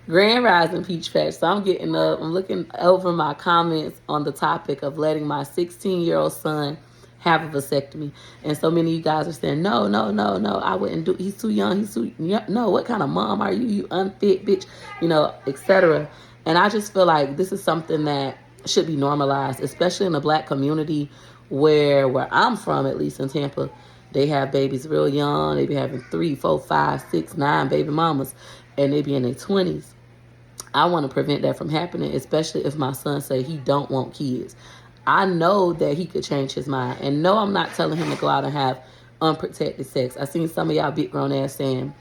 Grand Rising Peach Patch. So I'm getting up, I'm looking over my comments on the topic of letting my 16-year-old son have a vasectomy. And so many of you guys are saying, no, no, no, no, I wouldn't do, he's too young, he's too, no, what kind of mom are you, you unfit bitch, etc. And I just feel like this is something that should be normalized, especially in the black community where I'm from, at least in Tampa. They have babies real young. They be having 3, 4, 5, 6, 9 baby mamas, and they be in their 20s. I want to prevent that from happening, especially if my son say he don't want kids. I know that he could change his mind. And no, I'm not telling him to go out and have unprotected sex. I seen some of y'all big grown ass saying,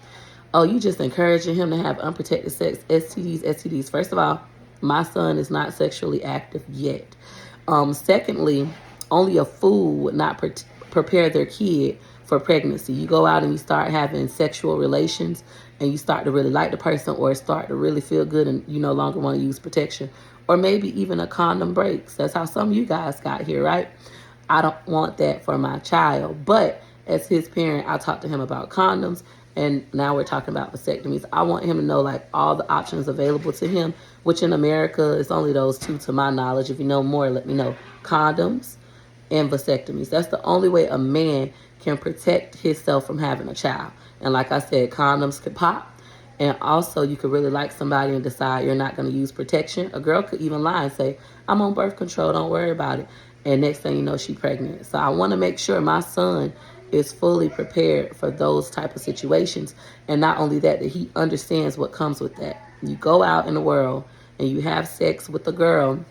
oh, you just encouraging him to have unprotected sex, STDs, STDs. First of all, my son is not sexually active yet. Secondly, only a fool would not prepare their kid for pregnancy. You go out and you start having sexual relations and you start to really like the person or start to really feel good and you no longer want to use protection. Or maybe even a condom breaks. That's how some of you guys got here, right? I don't want that for my child. But as his parent, I talked to him about condoms, and now we're talking about vasectomies. I want him to know like all the options available to him, which in America is only those two to my knowledge. If you know more, let me know. Condoms and vasectomies. That's the only way a man can protect himself from having a child. And like I said, condoms could pop. And also, you could really like somebody and decide you're not going to use protection. A girl could even lie and say, I'm on birth control, don't worry about it. And next thing you know, she's pregnant. So I want to make sure my son is fully prepared for those type of situations. And not only that, that he understands what comes with that. You go out in the world and you have sex with a girl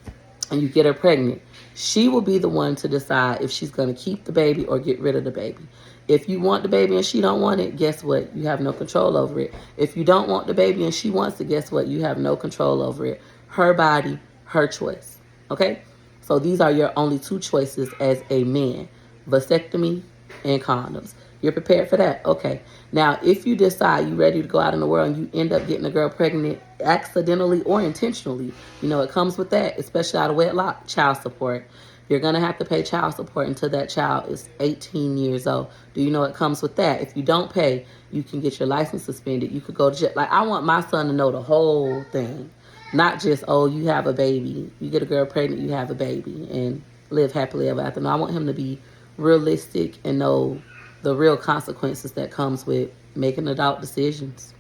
and you get her pregnant. She will be the one to decide if she's going to keep the baby or get rid of the baby. If you want the baby and she don't want it, guess what? You have no control over it. If you don't want the baby and she wants it, guess what? You have no control over it. Her body, her choice. Okay? So these are your only two choices as a man. Vasectomy and condoms. You're prepared for that? Okay. Now, if you decide you're ready to go out in the world and you end up getting a girl pregnant accidentally or intentionally, it comes with that, especially out of wedlock, child support. You're going to have to pay child support until that child is 18 years old. Do you know it comes with that? If you don't pay, you can get your license suspended. You could go to jail. Like, I want my son to know the whole thing. Not just, oh, you have a baby. You get a girl pregnant, you have a baby, and live happily ever after. No, I want him to be realistic and know the real consequences that comes with making adult decisions.